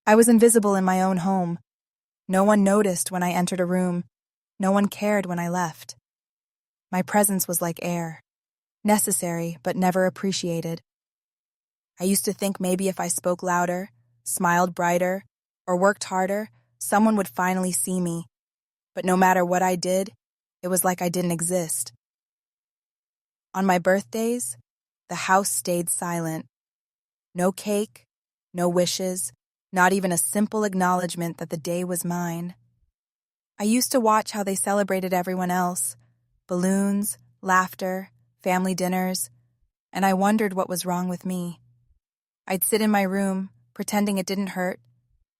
I was invisible in my own home. No one noticed when I entered a room. No one cared when I left. My presence was like air, necessary but never appreciated. I used to think maybe if I spoke louder, smiled brighter, or worked harder, someone would finally see me. But no matter what I did, it was like I didn't exist. On my birthdays, the house stayed silent. No cake, no wishes, not even a simple acknowledgement that the day was mine. I used to watch how they celebrated everyone else. Balloons, laughter, family dinners, and I wondered what was wrong with me. I'd sit in my room, pretending it didn't hurt,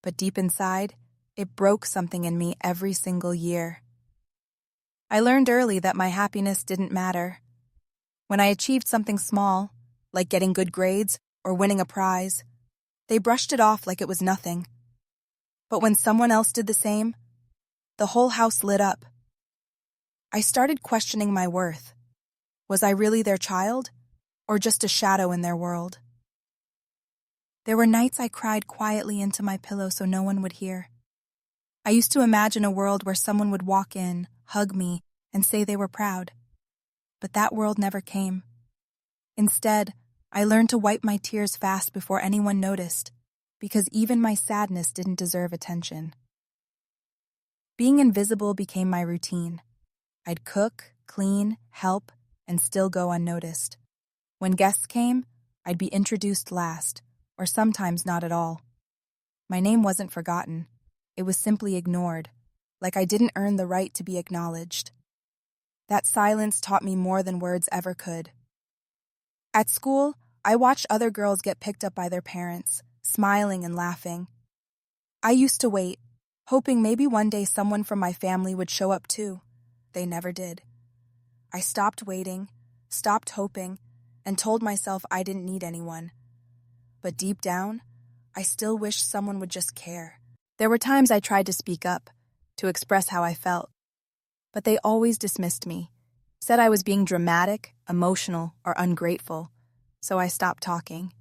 but deep inside, it broke something in me every single year. I learned early that my happiness didn't matter. When I achieved something small, like getting good grades or winning a prize, they brushed it off like it was nothing. But when someone else did the same, the whole house lit up. I started questioning my worth. Was I really their child, or just a shadow in their world? There were nights I cried quietly into my pillow so no one would hear. I used to imagine a world where someone would walk in, hug me, and say they were proud. But that world never came. Instead, I learned to wipe my tears fast before anyone noticed, because even my sadness didn't deserve attention. Being invisible became my routine. I'd cook, clean, help, and still go unnoticed. When guests came, I'd be introduced last, or sometimes not at all. My name wasn't forgotten. It was simply ignored, like I didn't earn the right to be acknowledged. That silence taught me more than words ever could. At school, I watched other girls get picked up by their parents, smiling and laughing. I used to wait, hoping maybe one day someone from my family would show up too. They never did. I stopped waiting, stopped hoping, and told myself I didn't need anyone. But deep down, I still wished someone would just care. There were times I tried to speak up, to express how I felt. But they always dismissed me, said I was being dramatic, emotional, or ungrateful, so I stopped talking.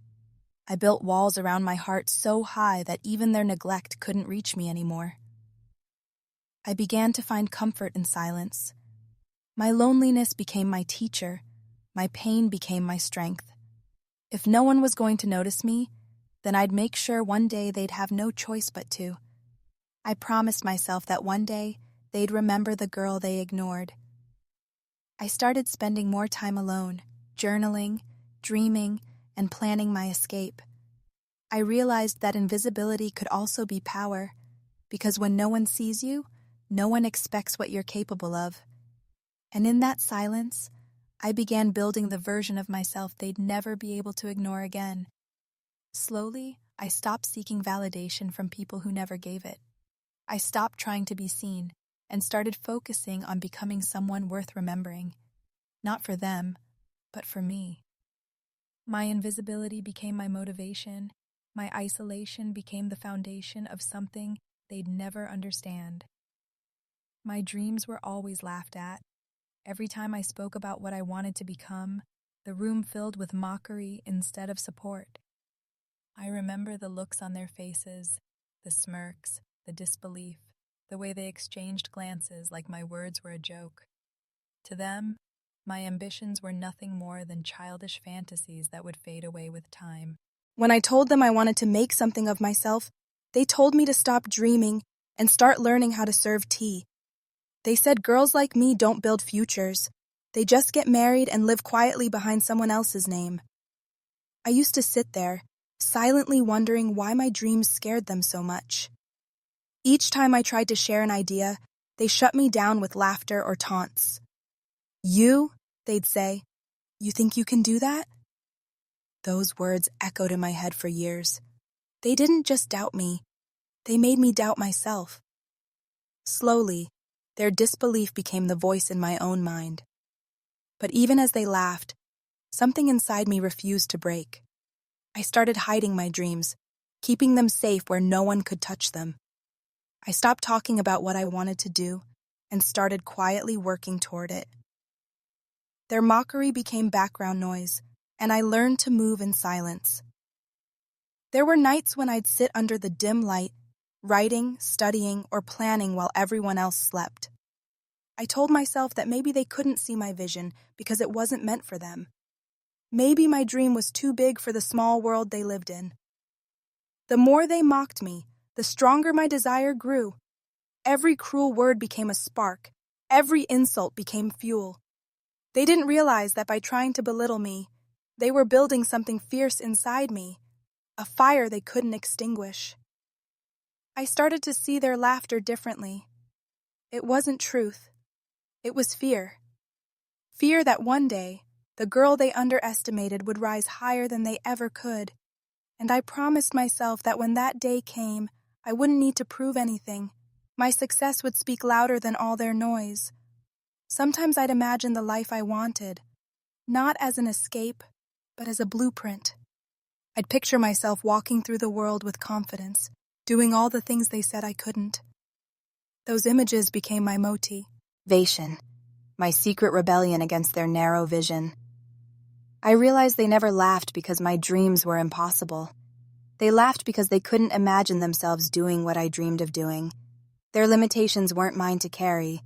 I built walls around my heart so high that even their neglect couldn't reach me anymore. I began to find comfort in silence. My loneliness became my teacher. My pain became my strength. If no one was going to notice me, then I'd make sure one day they'd have no choice but to. I promised myself that one day they'd remember the girl they ignored. I started spending more time alone, journaling, dreaming, and planning my escape. I realized that invisibility could also be power, because when no one sees you, no one expects what you're capable of. And in that silence, I began building the version of myself they'd never be able to ignore again. Slowly, I stopped seeking validation from people who never gave it. I stopped trying to be seen and started focusing on becoming someone worth remembering. Not for them, but for me. My invisibility became my motivation. My isolation became the foundation of something they'd never understand. My dreams were always laughed at. Every time I spoke about what I wanted to become, the room filled with mockery instead of support. I remember the looks on their faces, the smirks, the disbelief, the way they exchanged glances like my words were a joke. To them, my ambitions were nothing more than childish fantasies that would fade away with time. When I told them I wanted to make something of myself, they told me to stop dreaming and start learning how to serve tea. They said girls like me don't build futures. They just get married and live quietly behind someone else's name. I used to sit there, silently wondering why my dreams scared them so much. Each time I tried to share an idea, they shut me down with laughter or taunts. "You," they'd say, "you think you can do that?" Those words echoed in my head for years. They didn't just doubt me, they made me doubt myself. Slowly, their disbelief became the voice in my own mind. But even as they laughed, something inside me refused to break. I started hiding my dreams, keeping them safe where no one could touch them. I stopped talking about what I wanted to do and started quietly working toward it. Their mockery became background noise, and I learned to move in silence. There were nights when I'd sit under the dim light, writing, studying, or planning while everyone else slept. I told myself that maybe they couldn't see my vision because it wasn't meant for them. Maybe my dream was too big for the small world they lived in. The more they mocked me, the stronger my desire grew. Every cruel word became a spark. Every insult became fuel. They didn't realize that by trying to belittle me, they were building something fierce inside me, a fire they couldn't extinguish. I started to see their laughter differently. It wasn't truth. It was fear. Fear that one day, the girl they underestimated would rise higher than they ever could. And I promised myself that when that day came, I wouldn't need to prove anything. My success would speak louder than all their noise. Sometimes I'd imagine the life I wanted, not as an escape, but as a blueprint. I'd picture myself walking through the world with confidence, doing all the things they said I couldn't. Those images became my motivation, my secret rebellion against their narrow vision. I realized they never laughed because my dreams were impossible. They laughed because they couldn't imagine themselves doing what I dreamed of doing. Their limitations weren't mine to carry.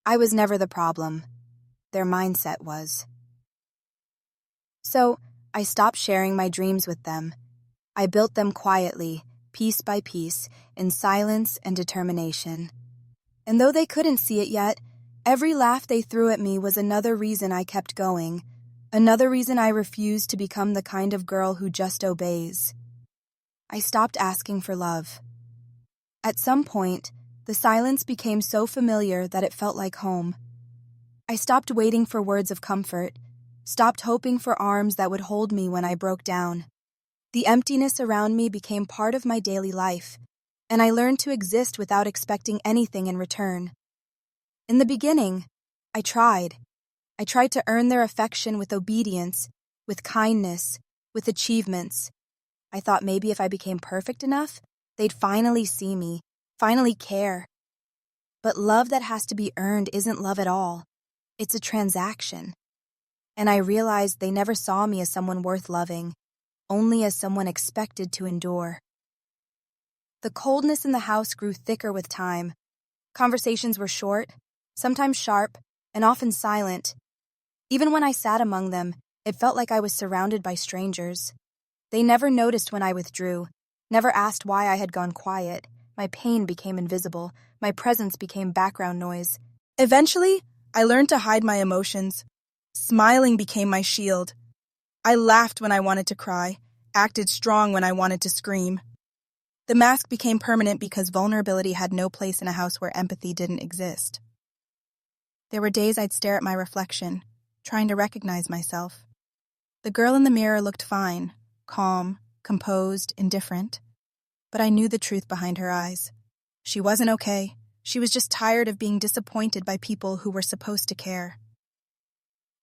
I was never the problem. Their mindset was. So, I stopped sharing my dreams with them. I built them quietly, piece by piece, in silence and determination. And though they couldn't see it yet, every laugh they threw at me was another reason I kept going, another reason I refused to become the kind of girl who just obeys. I stopped asking for love. At some point, the silence became so familiar that it felt like home. I stopped waiting for words of comfort, stopped hoping for arms that would hold me when I broke down. The emptiness around me became part of my daily life, and I learned to exist without expecting anything in return. In the beginning, I tried. I tried to earn their affection with obedience, with kindness, with achievements. I thought maybe if I became perfect enough, they'd finally see me, finally care. But love that has to be earned isn't love at all. It's a transaction. And I realized they never saw me as someone worth loving, only as someone expected to endure. The coldness in the house grew thicker with time. Conversations were short, sometimes sharp, and often silent. Even when I sat among them, it felt like I was surrounded by strangers. They never noticed when I withdrew, never asked why I had gone quiet. My pain became invisible. My presence became background noise. Eventually, I learned to hide my emotions. Smiling became my shield. I laughed when I wanted to cry, acted strong when I wanted to scream. The mask became permanent because vulnerability had no place in a house where empathy didn't exist. There were days I'd stare at my reflection, trying to recognize myself. The girl in the mirror looked fine, calm, composed, indifferent. But I knew the truth behind her eyes. She wasn't okay. She was just tired of being disappointed by people who were supposed to care.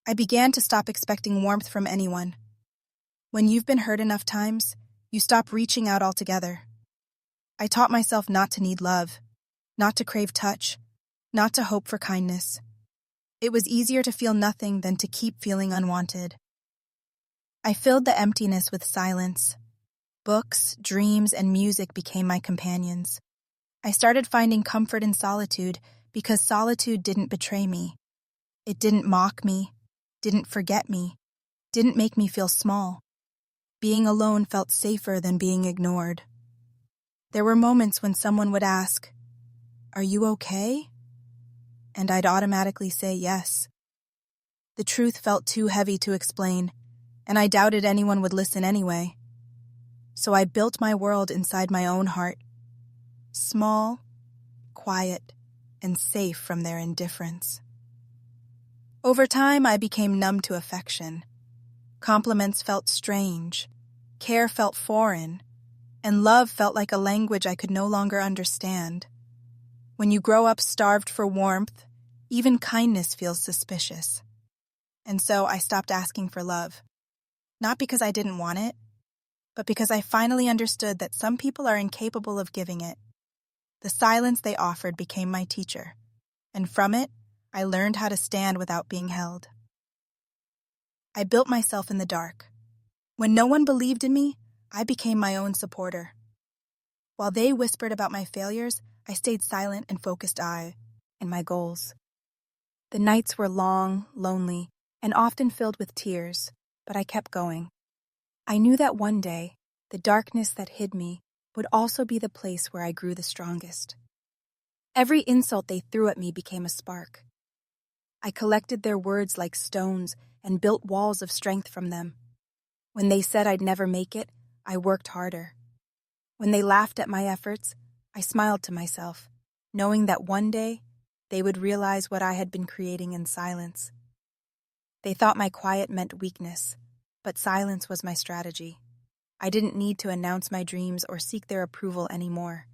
I began to stop expecting warmth from anyone. When you've been hurt enough times, you stop reaching out altogether. I taught myself not to need love, not to crave touch, not to hope for kindness. It was easier to feel nothing than to keep feeling unwanted. I filled the emptiness with silence. Books, dreams, and music became my companions. I started finding comfort in solitude because solitude didn't betray me. It didn't mock me, didn't forget me, didn't make me feel small. Being alone felt safer than being ignored. There were moments when someone would ask, "Are you okay?" And I'd automatically say yes. The truth felt too heavy to explain, and I doubted anyone would listen anyway. So I built my world inside my own heart, small, quiet, and safe from their indifference. Over time, I became numb to affection. Compliments felt strange, care felt foreign, and love felt like a language I could no longer understand. When you grow up starved for warmth, even kindness feels suspicious. And so I stopped asking for love. Not because I didn't want it, but because I finally understood that some people are incapable of giving it. The silence they offered became my teacher, and from it, I learned how to stand without being held. I built myself in the dark. When no one believed in me, I became my own supporter. While they whispered about my failures, I stayed silent and focused on my goals. The nights were long, lonely, and often filled with tears, but I kept going. I knew that one day, the darkness that hid me would also be the place where I grew the strongest. Every insult they threw at me became a spark. I collected their words like stones and built walls of strength from them. When they said I'd never make it, I worked harder. When they laughed at my efforts, I smiled to myself, knowing that one day they would realize what I had been creating in silence. They thought my quiet meant weakness, but silence was my strategy. I didn't need to announce my dreams or seek their approval anymore.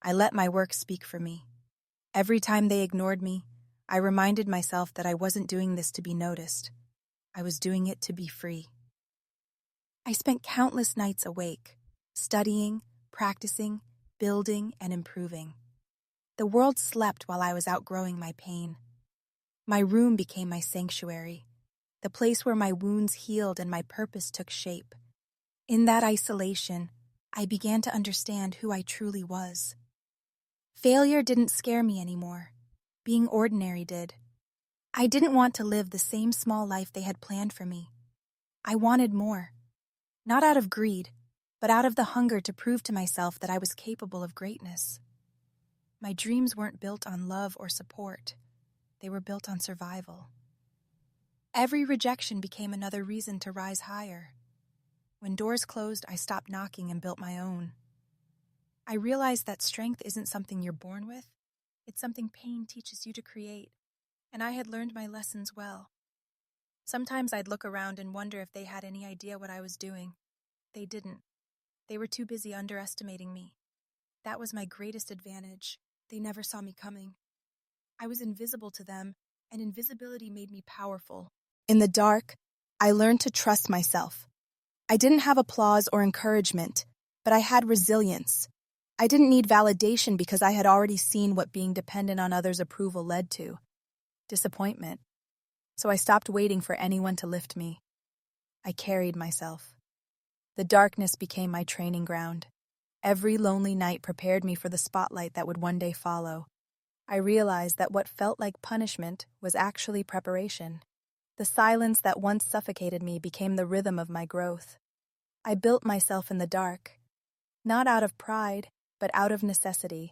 I let my work speak for me. Every time they ignored me, I reminded myself that I wasn't doing this to be noticed. I was doing it to be free. I spent countless nights awake, studying, practicing, building, and improving. The world slept while I was outgrowing my pain. My room became my sanctuary, the place where my wounds healed and my purpose took shape. In that isolation, I began to understand who I truly was. Failure didn't scare me anymore. Being ordinary did. I didn't want to live the same small life they had planned for me. I wanted more. Not out of greed, but out of the hunger to prove to myself that I was capable of greatness. My dreams weren't built on love or support. They were built on survival. Every rejection became another reason to rise higher. When doors closed, I stopped knocking and built my own. I realized that strength isn't something you're born with. It's something pain teaches you to create, and I had learned my lessons well. Sometimes I'd look around and wonder if they had any idea what I was doing. They didn't. They were too busy underestimating me. That was my greatest advantage. They never saw me coming. I was invisible to them, and invisibility made me powerful. In the dark, I learned to trust myself. I didn't have applause or encouragement, but I had resilience. I didn't need validation because I had already seen what being dependent on others' approval led to. Disappointment. So I stopped waiting for anyone to lift me. I carried myself. The darkness became my training ground. Every lonely night prepared me for the spotlight that would one day follow. I realized that what felt like punishment was actually preparation. The silence that once suffocated me became the rhythm of my growth. I built myself in the dark, not out of pride, but out of necessity.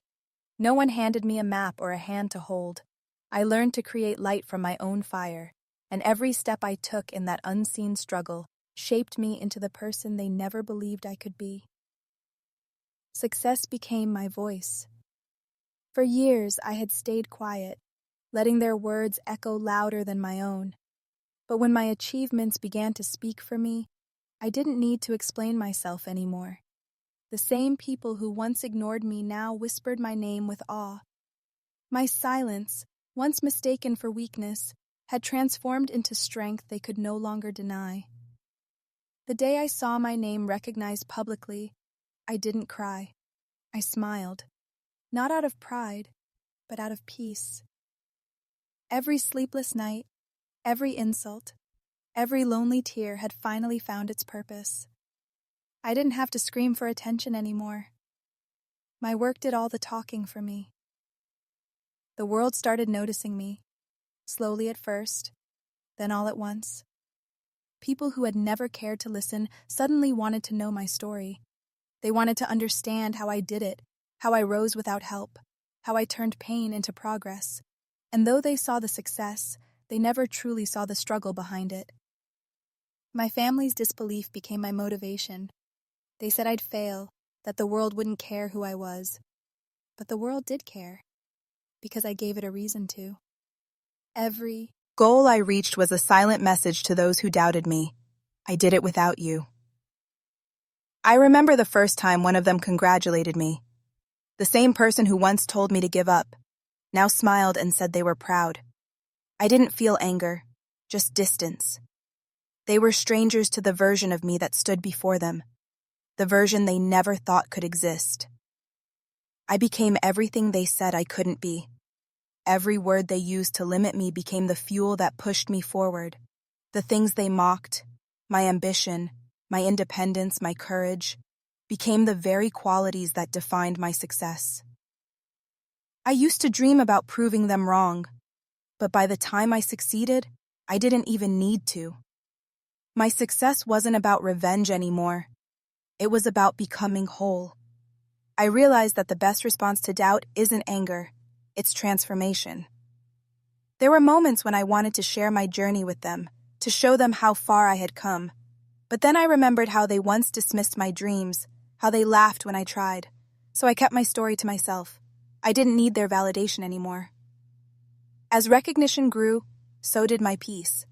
No one handed me a map or a hand to hold. I learned to create light from my own fire, and every step I took in that unseen struggle shaped me into the person they never believed I could be. Success became my voice. For years, I had stayed quiet, letting their words echo louder than my own. But when my achievements began to speak for me, I didn't need to explain myself anymore. The same people who once ignored me now whispered my name with awe. My silence, once mistaken for weakness, had transformed into strength they could no longer deny. The day I saw my name recognized publicly, I didn't cry. I smiled, not out of pride, but out of peace. Every sleepless night, every insult, every lonely tear had finally found its purpose. I didn't have to scream for attention anymore. My work did all the talking for me. The world started noticing me, slowly at first, then all at once. People who had never cared to listen suddenly wanted to know my story. They wanted to understand how I did it, how I rose without help, how I turned pain into progress. And though they saw the success, they never truly saw the struggle behind it. My family's disbelief became my motivation. They said I'd fail, that the world wouldn't care who I was. But the world did care, because I gave it a reason to. Every goal I reached was a silent message to those who doubted me. I did it without you. I remember the first time one of them congratulated me. The same person who once told me to give up, now smiled and said they were proud. I didn't feel anger, just distance. They were strangers to the version of me that stood before them, the version they never thought could exist. I became everything they said I couldn't be. Every word they used to limit me became the fuel that pushed me forward. The things they mocked, my ambition, my independence, my courage, became the very qualities that defined my success. I used to dream about proving them wrong, but by the time I succeeded, I didn't even need to. My success wasn't about revenge anymore. It was about becoming whole. I realized that the best response to doubt isn't anger, it's transformation. There were moments when I wanted to share my journey with them, to show them how far I had come. But then I remembered how they once dismissed my dreams, how they laughed when I tried. So I kept my story to myself. I didn't need their validation anymore. As recognition grew, so did my peace.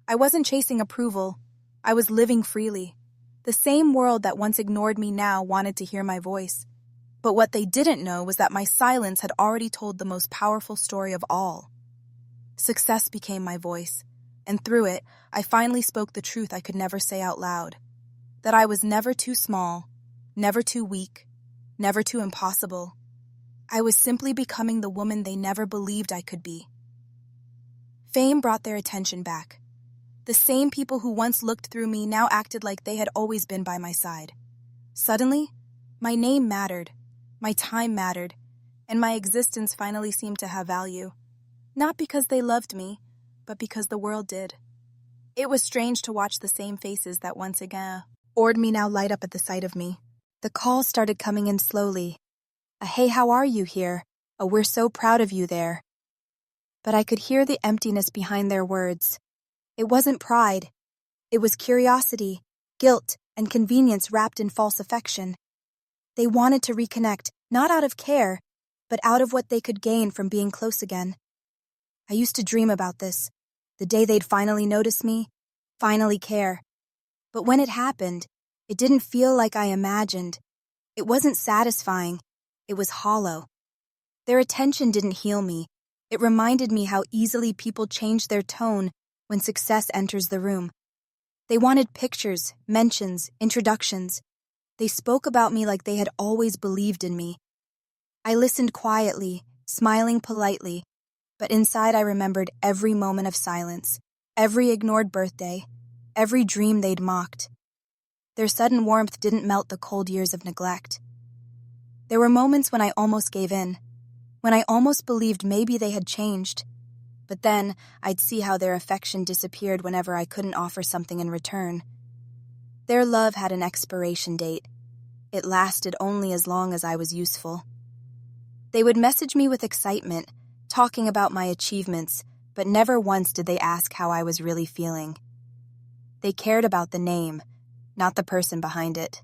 I wasn't chasing approval. I was living freely. The same world that once ignored me now wanted to hear my voice. But what they didn't know was that my silence had already told the most powerful story of all. Success became my voice, and through it, I finally spoke the truth I could never say out loud. That I was never too small, never too weak, never too impossible. I was simply becoming the woman they never believed I could be. Fame brought their attention back. The same people who once looked through me now acted like they had always been by my side. Suddenly, my name mattered, my time mattered, and my existence finally seemed to have value. Not because they loved me, but because the world did. It was strange to watch the same faces that once again adored me now light up at the sight of me. The calls started coming in slowly. A "Hey, how are you" here? A "We're so proud of you" there. But I could hear the emptiness behind their words. It wasn't pride. It was curiosity, guilt, and convenience wrapped in false affection. They wanted to reconnect, not out of care, but out of what they could gain from being close again. I used to dream about this, the day they'd finally notice me, finally care. But when it happened, it didn't feel like I imagined. It wasn't satisfying. It was hollow. Their attention didn't heal me. It reminded me how easily people change their tone when success enters the room. They wanted pictures, mentions, introductions. They spoke about me like they had always believed in me. I listened quietly, smiling politely, but inside I remembered every moment of silence, every ignored birthday, every dream they'd mocked. Their sudden warmth didn't melt the cold years of neglect. There were moments when I almost gave in, when I almost believed maybe they had changed. But then I'd see how their affection disappeared whenever I couldn't offer something in return. Their love had an expiration date. It lasted only as long as I was useful. They would message me with excitement, talking about my achievements, but never once did they ask how I was really feeling. They cared about the name, not the person behind it.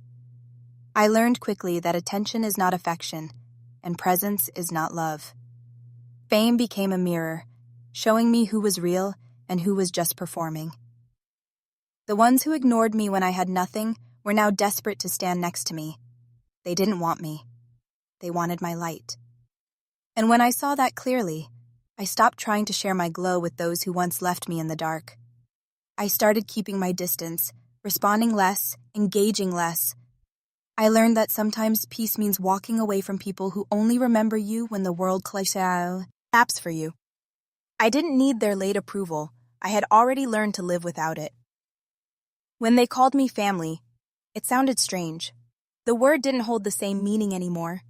I learned quickly that attention is not affection, and presence is not love. Fame became a mirror, showing me who was real and who was just performing. The ones who ignored me when I had nothing were now desperate to stand next to me. They didn't want me. They wanted my light. And when I saw that clearly, I stopped trying to share my glow with those who once left me in the dark. I started keeping my distance, responding less, engaging less. I learned that sometimes peace means walking away from people who only remember you when the world claps for you. I didn't need their late approval. I had already learned to live without it. When they called me family, it sounded strange. The word didn't hold the same meaning anymore.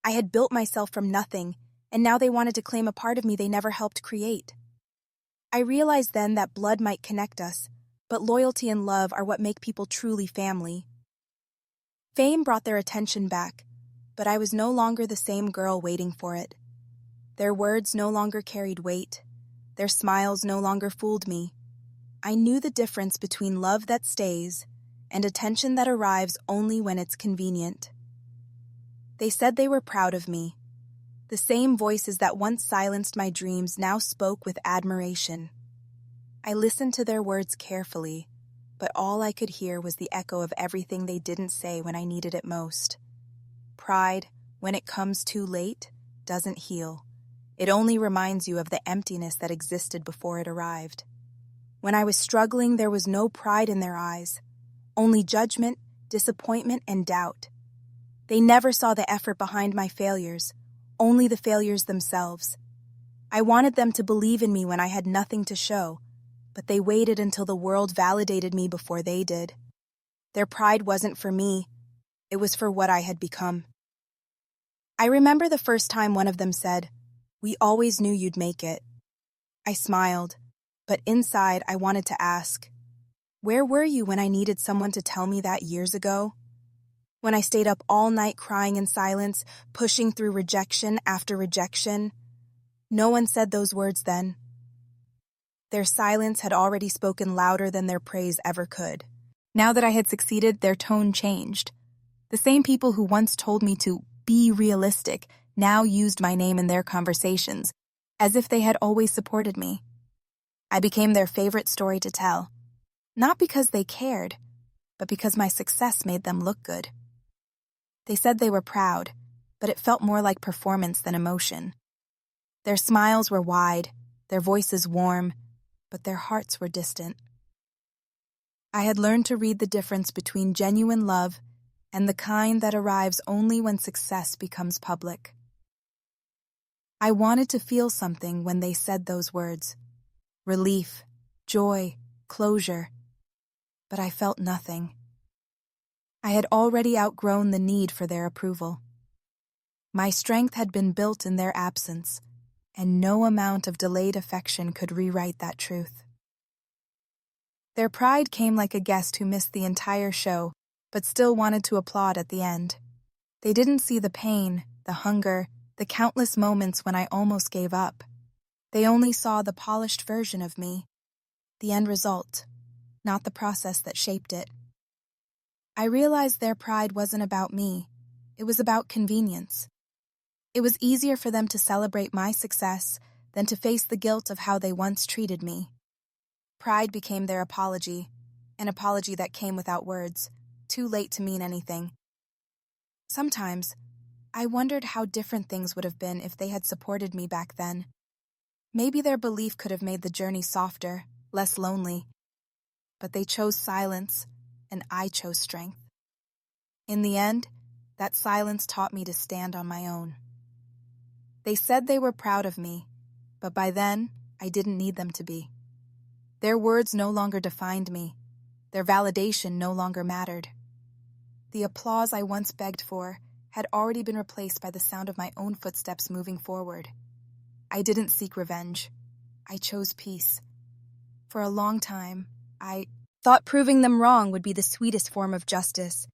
I had built myself from nothing, and now they wanted to claim a part of me they never helped create. I realized then that blood might connect us, but loyalty and love are what make people truly family. Fame brought their attention back, but I was no longer the same girl waiting for it. Their words no longer carried weight. Their smiles no longer fooled me. I knew the difference between love that stays and attention that arrives only when it's convenient. They said they were proud of me. The same voices that once silenced my dreams now spoke with admiration. I listened to their words carefully, but all I could hear was the echo of everything they didn't say when I needed it most. Pride, when it comes too late, doesn't heal. It only reminds you of the emptiness that existed before it arrived. When I was struggling, there was no pride in their eyes, only judgment, disappointment, and doubt. They never saw the effort behind my failures, only the failures themselves. I wanted them to believe in me when I had nothing to show, but they waited until the world validated me before they did. Their pride wasn't for me. It was for what I had become. I remember the first time one of them said, "We always knew you'd make it." I smiled, but inside I wanted to ask, where were you when I needed someone to tell me that years ago? When I stayed up all night crying in silence, pushing through rejection after rejection? No one said those words then. Their silence had already spoken louder than their praise ever could. Now that I had succeeded, their tone changed. The same people who once told me to be realistic now used my name in their conversations, as if they had always supported me. I became their favorite story to tell, not because they cared, but because my success made them look good. They said they were proud, but it felt more like performance than emotion. Their smiles were wide, their voices warm, but their hearts were distant. I had learned to read the difference between genuine love and the kind that arrives only when success becomes public. I wanted to feel something when they said those words. Relief, joy, closure. But I felt nothing. I had already outgrown the need for their approval. My strength had been built in their absence, and no amount of delayed affection could rewrite that truth. Their pride came like a guest who missed the entire show, but still wanted to applaud at the end. They didn't see the pain, the hunger, the countless moments when I almost gave up. They only saw the polished version of me, the end result, not the process that shaped it. I realized their pride wasn't about me. It was about convenience. It was easier for them to celebrate my success than to face the guilt of how they once treated me. Pride became their apology, an apology that came without words, too late to mean anything. Sometimes, I wondered how different things would have been if they had supported me back then. Maybe their belief could have made the journey softer, less lonely. But they chose silence, and I chose strength. In the end, that silence taught me to stand on my own. They said they were proud of me, but by then, I didn't need them to be. Their words no longer defined me. Their validation no longer mattered. The applause I once begged for had already been replaced by the sound of my own footsteps moving forward. I didn't seek revenge. I chose peace. For a long time, I thought proving them wrong would be the sweetest form of justice.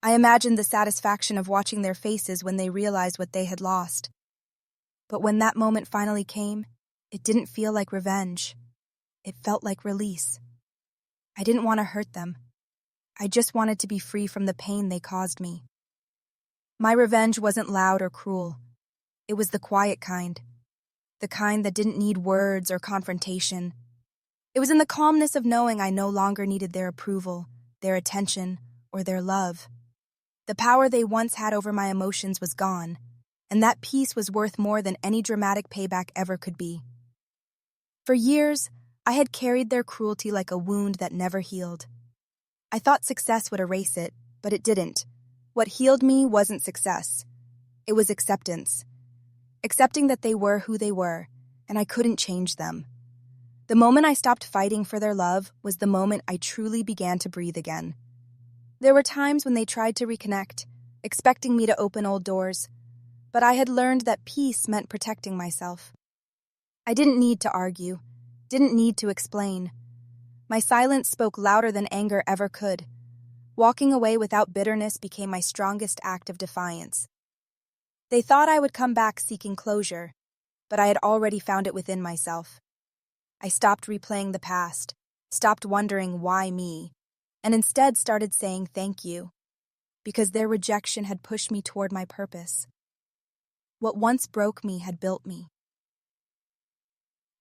I imagined the satisfaction of watching their faces when they realized what they had lost. But when that moment finally came, it didn't feel like revenge. It felt like release. I didn't want to hurt them. I just wanted to be free from the pain they caused me. My revenge wasn't loud or cruel. It was the quiet kind. The kind that didn't need words or confrontation. It was in the calmness of knowing I no longer needed their approval, their attention, or their love. The power they once had over my emotions was gone, and that peace was worth more than any dramatic payback ever could be. For years, I had carried their cruelty like a wound that never healed. I thought success would erase it, but it didn't. What healed me wasn't success. It was acceptance. Accepting that they were who they were, and I couldn't change them. The moment I stopped fighting for their love was the moment I truly began to breathe again. There were times when they tried to reconnect, expecting me to open old doors, but I had learned that peace meant protecting myself. I didn't need to argue, didn't need to explain. My silence spoke louder than anger ever could. Walking away without bitterness became my strongest act of defiance. They thought I would come back seeking closure, but I had already found it within myself. I stopped replaying the past, stopped wondering why me, and instead started saying thank you, because their rejection had pushed me toward my purpose. What once broke me had built me.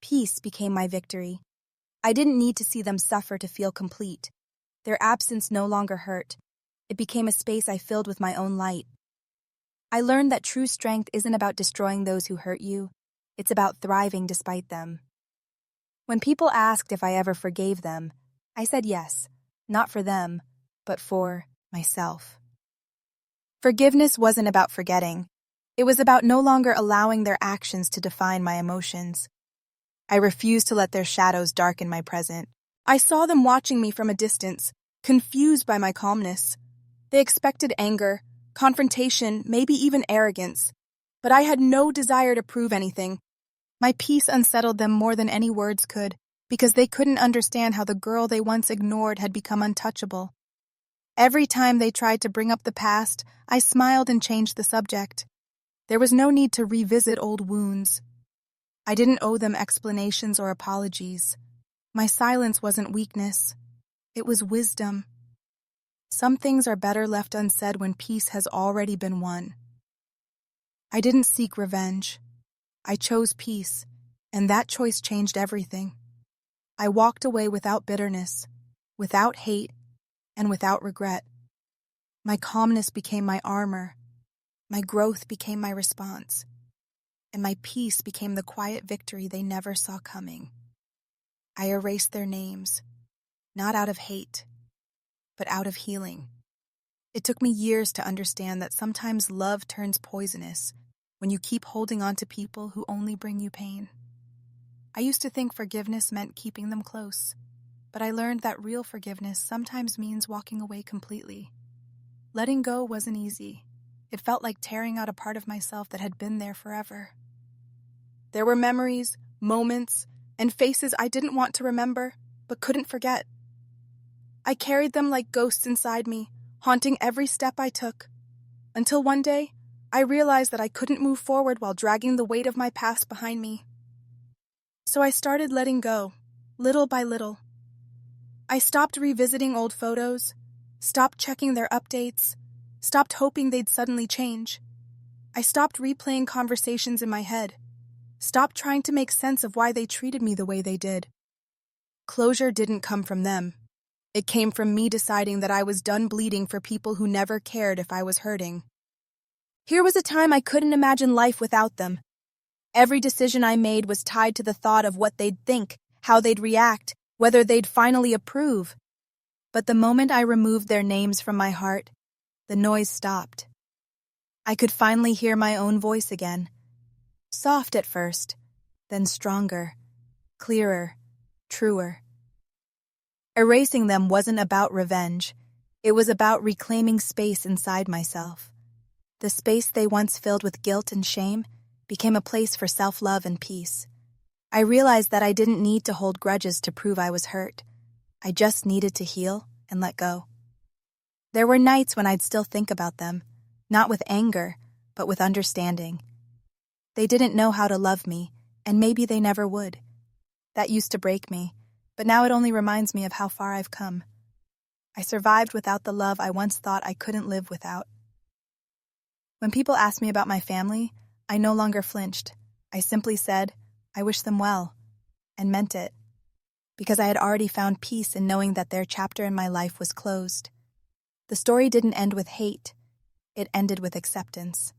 Peace became my victory. I didn't need to see them suffer to feel complete. Their absence no longer hurt. It became a space I filled with my own light. I learned that true strength isn't about destroying those who hurt you. It's about thriving despite them. When people asked if I ever forgave them, I said yes, not for them, but for myself. Forgiveness wasn't about forgetting. It was about no longer allowing their actions to define my emotions. I refused to let their shadows darken my present. I saw them watching me from a distance, confused by my calmness. They expected anger, confrontation, maybe even arrogance, but I had no desire to prove anything. My peace unsettled them more than any words could, because they couldn't understand how the girl they once ignored had become untouchable. Every time they tried to bring up the past, I smiled and changed the subject. There was no need to revisit old wounds. I didn't owe them explanations or apologies. My silence wasn't weakness. It was wisdom. Some things are better left unsaid when peace has already been won. I didn't seek revenge. I chose peace, and that choice changed everything. I walked away without bitterness, without hate, and without regret. My calmness became my armor. My growth became my response. And my peace became the quiet victory they never saw coming. I erased their names, not out of hate, but out of healing. It took me years to understand that sometimes love turns poisonous when you keep holding on to people who only bring you pain. I used to think forgiveness meant keeping them close, but I learned that real forgiveness sometimes means walking away completely. Letting go wasn't easy. It felt like tearing out a part of myself that had been there forever. There were memories, moments, and faces I didn't want to remember, but couldn't forget. I carried them like ghosts inside me, haunting every step I took, until one day, I realized that I couldn't move forward while dragging the weight of my past behind me. So I started letting go, little by little. I stopped revisiting old photos, stopped checking their updates, stopped hoping they'd suddenly change. I stopped replaying conversations in my head, stopped trying to make sense of why they treated me the way they did. Closure didn't come from them. It came from me deciding that I was done bleeding for people who never cared if I was hurting. Here was a time I couldn't imagine life without them. Every decision I made was tied to the thought of what they'd think, how they'd react, whether they'd finally approve. But the moment I removed their names from my heart, the noise stopped. I could finally hear my own voice again. Soft at first, then stronger, clearer, truer. Erasing them wasn't about revenge. It was about reclaiming space inside myself. The space they once filled with guilt and shame became a place for self-love and peace. I realized that I didn't need to hold grudges to prove I was hurt. I just needed to heal and let go. There were nights when I'd still think about them, not with anger, but with understanding. They didn't know how to love me, and maybe they never would. That used to break me, but now it only reminds me of how far I've come. I survived without the love I once thought I couldn't live without. When people asked me about my family, I no longer flinched. I simply said, I wish them well, and meant it, because I had already found peace in knowing that their chapter in my life was closed. The story didn't end with hate. It ended with acceptance.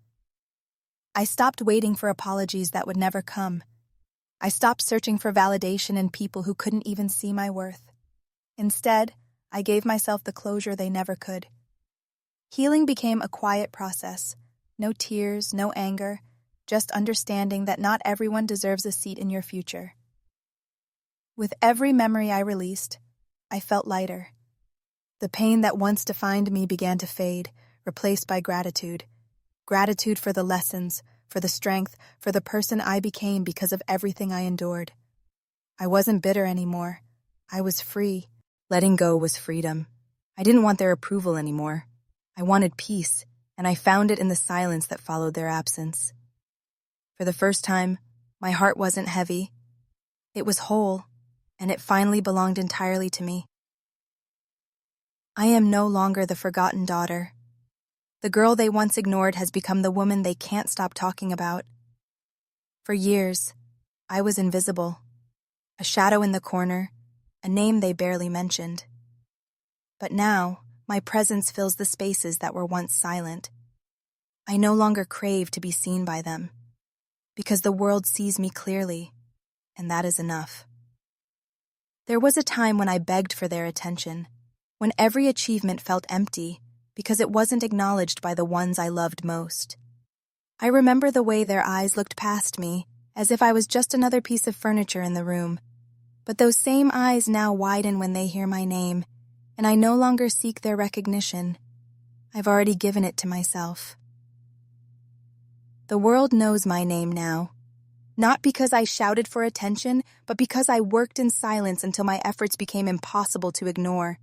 I stopped waiting for apologies that would never come. I stopped searching for validation in people who couldn't even see my worth. Instead, I gave myself the closure they never could. Healing became a quiet process. No tears, no anger, just understanding that not everyone deserves a seat in your future. With every memory I released, I felt lighter. The pain that once defined me began to fade, replaced by gratitude. Gratitude for the lessons, for the strength, for the person I became because of everything I endured. I wasn't bitter anymore. I was free. Letting go was freedom. I didn't want their approval anymore. I wanted peace, and I found it in the silence that followed their absence. For the first time, my heart wasn't heavy. It was whole, and it finally belonged entirely to me. I am no longer the forgotten daughter. The girl they once ignored has become the woman they can't stop talking about. For years, I was invisible, a shadow in the corner, a name they barely mentioned. But now, my presence fills the spaces that were once silent. I no longer crave to be seen by them, because the world sees me clearly, and that is enough. There was a time when I begged for their attention, when every achievement felt empty because it wasn't acknowledged by the ones I loved most. I remember the way their eyes looked past me, as if I was just another piece of furniture in the room. But those same eyes now widen when they hear my name, and I no longer seek their recognition. I've already given it to myself. The world knows my name now. Not because I shouted for attention, but because I worked in silence until my efforts became impossible to ignore.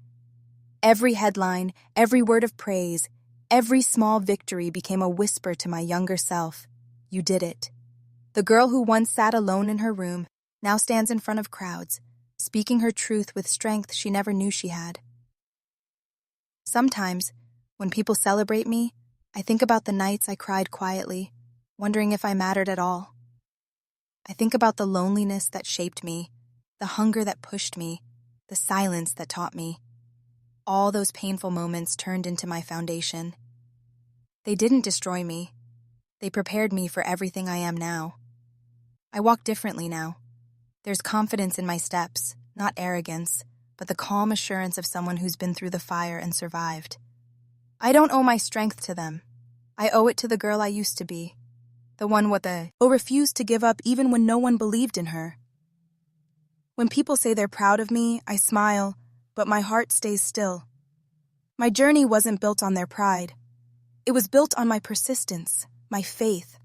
Every headline, every word of praise, every small victory became a whisper to my younger self. You did it. The girl who once sat alone in her room now stands in front of crowds, speaking her truth with strength she never knew she had. Sometimes, when people celebrate me, I think about the nights I cried quietly, wondering if I mattered at all. I think about the loneliness that shaped me, the hunger that pushed me, the silence that taught me. All those painful moments turned into my foundation. They didn't destroy me. They prepared me for everything I am now. I walk differently now. There's confidence in my steps, not arrogance, but the calm assurance of someone who's been through the fire and survived. I don't owe my strength to them. I owe it to the girl I used to be, the one who refused to give up even when no one believed in her. When people say they're proud of me, I smile, but my heart stays still. My journey wasn't built on their pride. It was built on my persistence, my faith,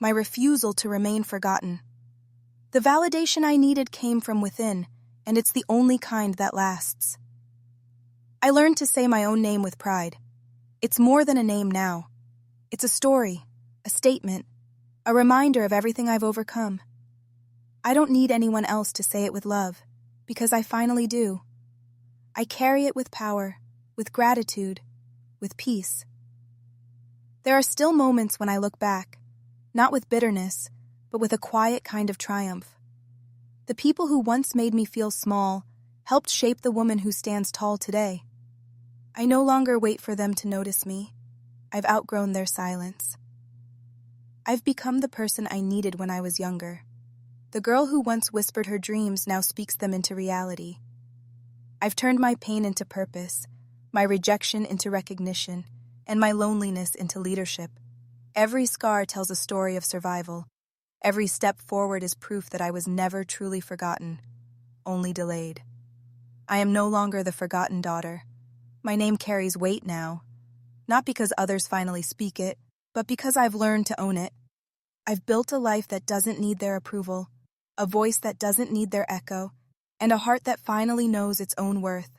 my refusal to remain forgotten. The validation I needed came from within, and it's the only kind that lasts. I learned to say my own name with pride. It's more than a name now. It's a story, a statement, a reminder of everything I've overcome. I don't need anyone else to say it with love, because I finally do. I carry it with power, with gratitude, with peace. There are still moments when I look back, not with bitterness, but with a quiet kind of triumph. The people who once made me feel small helped shape the woman who stands tall today. I no longer wait for them to notice me. I've outgrown their silence. I've become the person I needed when I was younger. The girl who once whispered her dreams now speaks them into reality. I've turned my pain into purpose, my rejection into recognition, and my loneliness into leadership. Every scar tells a story of survival. Every step forward is proof that I was never truly forgotten, only delayed. I am no longer the forgotten daughter. My name carries weight now, not because others finally speak it, but because I've learned to own it. I've built a life that doesn't need their approval, a voice that doesn't need their echo, and a heart that finally knows its own worth.